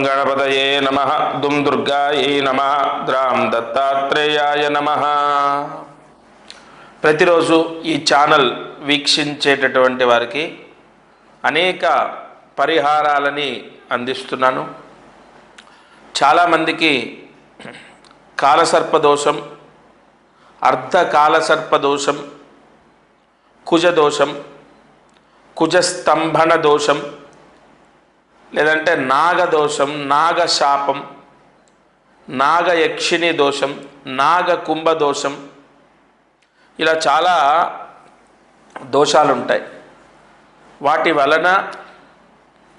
గణపతయే నమః. దుం దుర్గాయై నమః. ద్రాం దత్తాత్రేయాయ నమః. ప్రతిరోజు ఈ ఛానల్ వీక్షించేటటువంటి వారికి అనేక పరిహారాలని అందిస్తున్నాను. చాలామందికి కాలసర్పదోషం, అర్ధకాలసర్పదోషం, కుజదోషం, కుజస్తంభన దోషం, లేదంటే నాగదోషం, నాగశాపం, నాగయక్షిణి దోషం, నాగకుంభదోషం, ఇలా చాలా దోషాలు ఉంటాయి. వాటి వలన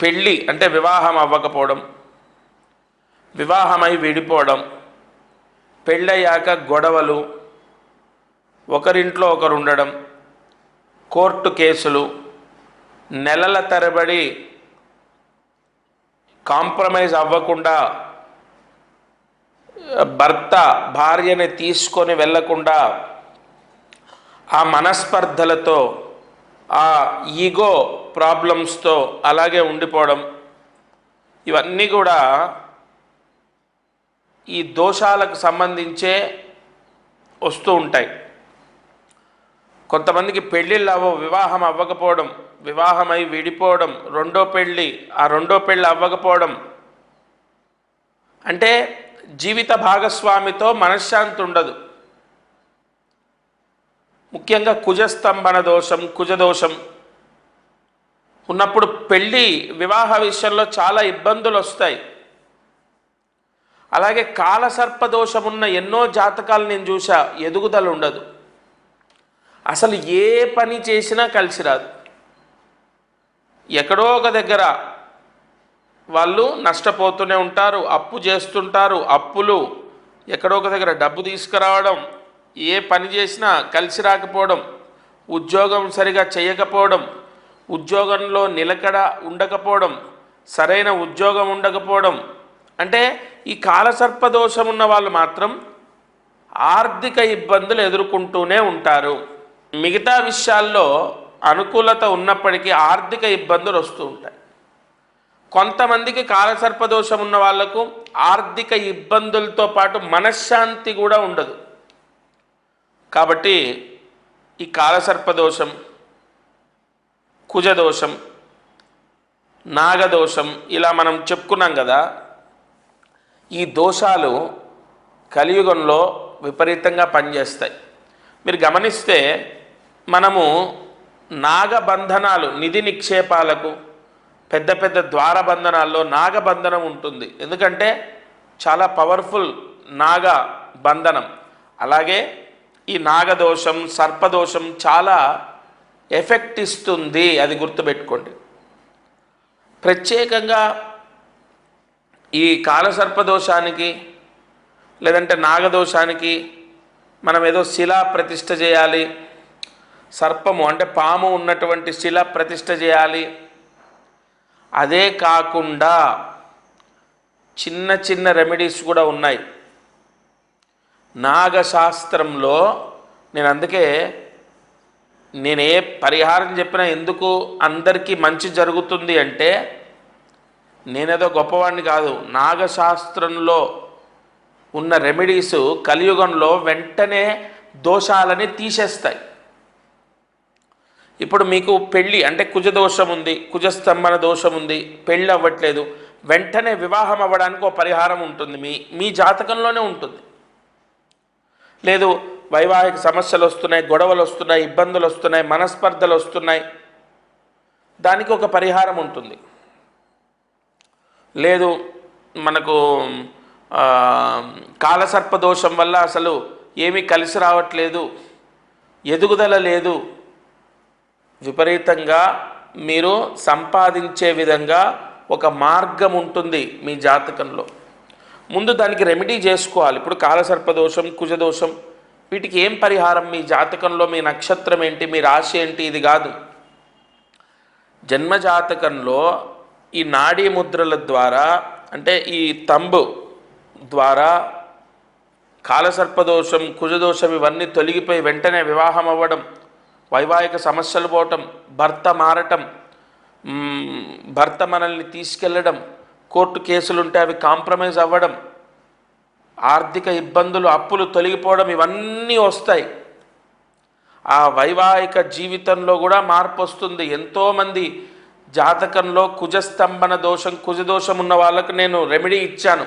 పెళ్ళి అంటే వివాహం అవ్వకపోవడం, వివాహమై విడిపోవడం, పెళ్ళయ్యాక గొడవలు, ఒకరింట్లో ఒకరు ఉండడం, కోర్టు కేసులు, నెలల తరబడి కాంప్రమైజ్ అవ్వకుండా భర్త భార్యని తీసుకొని వెళ్ళకుండా ఆ మనస్పర్ధలతో, ఆ ఈగో ప్రాబ్లమ్స్తో అలాగే ఉండిపోవడం, ఇవన్నీ కూడా ఈ దోషాలకు సంబంధించే వస్తూ ఉంటాయి. కొంతమందికి పెళ్ళిళ్ళు వివాహం అవ్వకపోవడం, వివాహమై విడిపోవడం, రెండో పెళ్ళి, ఆ రెండో పెళ్ళి అవ్వకపోవడం, అంటే జీవిత భాగస్వామితో మనశ్శాంతి ఉండదు. ముఖ్యంగా కుజస్తంభన దోషం, కుజదోషం ఉన్నప్పుడు పెళ్ళి వివాహ విషయంలో చాలా ఇబ్బందులు వస్తాయి. అలాగే కాలసర్పదోషం ఉన్న ఎన్నో జాతకాలు నేను చూసా, ఎదుగుదల ఉండదు. అసలు ఏ పని చేసినా కలిసి రాదు. ఎక్కడో ఒక దగ్గర వాళ్ళు నష్టపోతూనే ఉంటారు, అప్పు చేస్తుంటారు, అప్పులు, ఎక్కడో ఒక దగ్గర డబ్బు తీసుకురావడం, ఏ పని చేసినా కలిసి రాకపోవడం, ఉద్యోగం సరిగా చేయకపోవడం, ఉద్యోగంలో నిలకడ ఉండకపోవడం, సరైన ఉద్యోగం ఉండకపోవడం. అంటే ఈ కాలసర్పదోషం ఉన్న వాళ్ళు మాత్రం ఆర్థిక ఇబ్బందులు ఎదుర్కొంటూనే ఉంటారు. మిగతా విషయాల్లో అనుకూలత ఉన్నప్పటికీ ఆర్థిక ఇబ్బందులు వస్తూ ఉంటాయి. కొంతమందికి కాలసర్పదోషం ఉన్న వాళ్లకు ఆర్థిక ఇబ్బందులతో పాటు మనశ్శాంతి కూడా ఉండదు. కాబట్టి ఈ కాలసర్పదోషం, కుజదోషం, నాగదోషం ఇలా మనం చెప్పుకున్నాం కదా. ఈ దోషాలు కలియుగంలో విపరీతంగా పనిచేస్తాయి. మీరు గమనిస్తే మనము నాగబంధనాలు, నిధి నిక్షేపాలకు, పెద్ద పెద్ద ద్వారబంధనాల్లో నాగబంధనం ఉంటుంది. ఎందుకంటే చాలా పవర్ఫుల్ నాగ బంధనం. అలాగే ఈ నాగదోషం, సర్పదోషం చాలా ఎఫెక్ట్ ఇస్తుంది, అది గుర్తుపెట్టుకోండి. ప్రత్యేకంగా ఈ కాలసర్పదోషానికి లేదంటే నాగదోషానికి మనం ఏదో శిలా ప్రతిష్ఠ చేయాలి, సర్పము అంటే పాము ఉన్నటువంటి శిల ప్రతిష్ఠ చేయాలి. అదే కాకుండా చిన్న చిన్న రెమెడీస్ కూడా ఉన్నాయి నాగశాస్త్రంలో. అందుకే నేను ఏ పరిహారం చెప్పినా ఎందుకు అందరికీ మంచి జరుగుతుంది అంటే, నేనేదో గొప్పవాడిని కాదు. నాగశాస్త్రంలో ఉన్న రెమెడీస్ కలియుగంలో వెంటనే దోషాలని తీసేస్తాయి. ఇప్పుడు మీకు పెళ్ళి అంటే కుజదోషం ఉంది, కుజస్తంభన దోషం ఉంది, పెళ్ళి అవ్వట్లేదు, వెంటనే వివాహం అవ్వడానికి ఒక పరిహారం ఉంటుంది. మీ జాతకంలోనే ఉంటుంది. లేదు వైవాహిక సమస్యలు వస్తున్నాయి, గొడవలు వస్తున్నాయి, ఇబ్బందులు వస్తున్నాయి, మనస్పర్ధలు వస్తున్నాయి, దానికి ఒక పరిహారం ఉంటుంది. లేదు మనకు కాలసర్పదోషం వల్ల అసలు ఏమీ కలిసి రావట్లేదు, ఎదుగుదల లేదు, విపరీతంగా మీరు సంపాదించే విధంగా ఒక మార్గం ఉంటుంది మీ జాతకంలో. ముందు దానికి రెమెడీ చేసుకోవాలి. ఇప్పుడు కాలసర్పదోషం, కుజదోషం, వీటికి ఏం పరిహారం? మీ జాతకంలో మీ నక్షత్రం ఏంటి, మీ రాశి ఏంటి, ఇది కాదు. జన్మజాతకంలో ఈ నాడీ ముద్రల ద్వారా, అంటే ఈ తంబు ద్వారా కాలసర్పదోషం, కుజదోషం ఇవన్నీ తొలగిపోయి వెంటనే వివాహం అవ్వడం, వైవాహిక సమస్యలు పోవటం, భర్త మారటం, భర్త మనల్ని తీసుకెళ్ళడం, కోర్టు కేసులుంటే అవి కాంప్రమైజ్ అవ్వడం, ఆర్థిక ఇబ్బందులు, అప్పులు తొలగిపోవడం, ఇవన్నీ వస్తాయి. ఆ వైవాహిక జీవితంలో కూడా మార్పు వస్తుంది. ఎంతోమంది జాతకంలో కుజస్తంభన దోషం, కుజదోషం ఉన్న వాళ్ళకు నేను రెమెడీ ఇచ్చాను,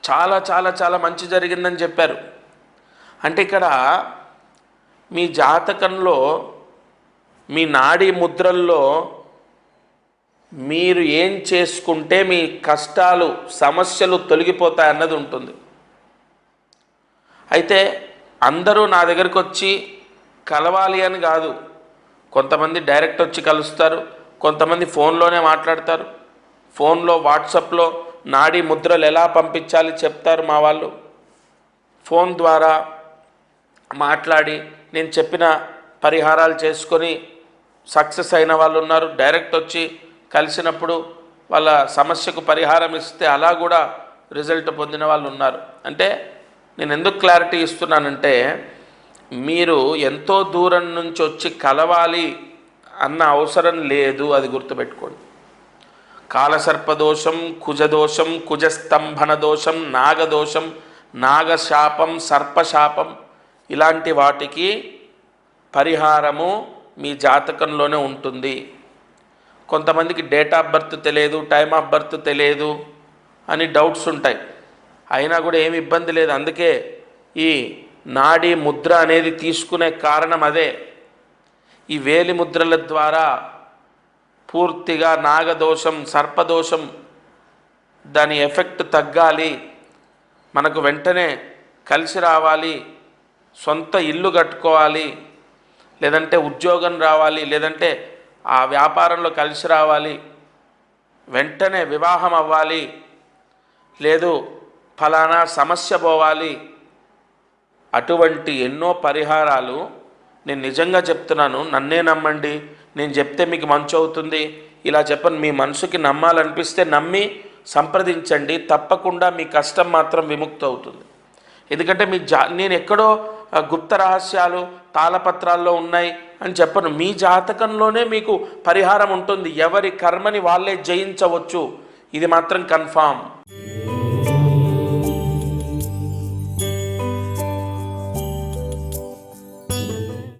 చాలా చాలా చాలా మంచి జరిగిందని చెప్పారు. అంటే ఇక్కడ మీ జాతకంలో మీ నాడీ ముద్రల్లో మీరు ఏం చేసుకుంటే మీ కష్టాలు, సమస్యలు తొలగిపోతాయి అన్నది ఉంటుంది. అయితే అందరూ నా దగ్గరికి వచ్చి కలవాలి అని కాదు. కొంతమంది డైరెక్ట్ వచ్చి కలుస్తారు, కొంతమంది ఫోన్లోనే మాట్లాడతారు. ఫోన్లో వాట్సాప్లో నాడీ ముద్రలు ఎలా పంపించాలి చెప్తారు మా వాళ్ళు. ఫోన్ ద్వారా మాట్లాడి నేను చెప్పిన పరిహారాలు చేసుకొని సక్సెస్ అయిన వాళ్ళు ఉన్నారు. డైరెక్ట్ వచ్చి కలిసినప్పుడు వాళ్ళ సమస్యకు పరిహారం ఇస్తే అలా కూడా రిజల్ట్ పొందిన వాళ్ళు ఉన్నారు. అంటే నేను ఎందుకు క్లారిటీ ఇస్తున్నానంటే, మీరు ఎంతో దూరం నుంచి వచ్చి కలవాలి అన్న అవసరం లేదు, అది గుర్తుపెట్టుకోండి. కాలసర్పదోషం, కుజదోషం, కుజస్తంభన దోషం, నాగదోషం, నాగశాపం, సర్పశాపం, ఇలాంటి వాటికి పరిహారము మీ జాతకంలోనే ఉంటుంది. కొంతమందికి డేట్ ఆఫ్ బర్త్ తెలియదు, టైమ్ ఆఫ్ బర్త్ తెలియదు అని డౌట్స్ ఉంటాయి. అయినా కూడా ఏమి ఇబ్బంది లేదు. అందుకే ఈ నాడీ ముద్ర అనేది తీసుకునే కారణం అదే. ఈ వేలి ముద్రల ద్వారా పూర్తిగా నాగదోషం, సర్పదోషం దాని ఎఫెక్ట్ తగ్గాలి, మనకు వెంటనే కలిసి రావాలి, సొంత ఇల్లు కట్టుకోవాలి, లేదంటే ఉద్యోగం రావాలి, లేదంటే ఆ వ్యాపారంలో కలిసి రావాలి, వెంటనే వివాహం అవ్వాలి, లేదు ఫలానా సమస్య పోవాలి, అటువంటి ఎన్నో పరిహారాలు నేను నిజంగా చెప్తున్నాను. నన్నే నమ్మండి, నేను చెప్తే మీకు మంచి అవుతుంది ఇలా చెప్పను. మీ మనసుకి నమ్మాలనిపిస్తే నమ్మి సంప్రదించండి, తప్పకుండా మీ కష్టం మాత్రం విముక్తి అవుతుంది. ఎందుకంటే నేను ఎక్కడో గుప్త రహస్యాలు తాళపత్రాల్లో ఉన్నాయి అని చెప్పను. మీ జాతకంలోనే మీకు పరిహారం ఉంటుంది. ఎవరి కర్మని వాళ్ళే జయించవచ్చు, ఇది మాత్రం కన్ఫామ్.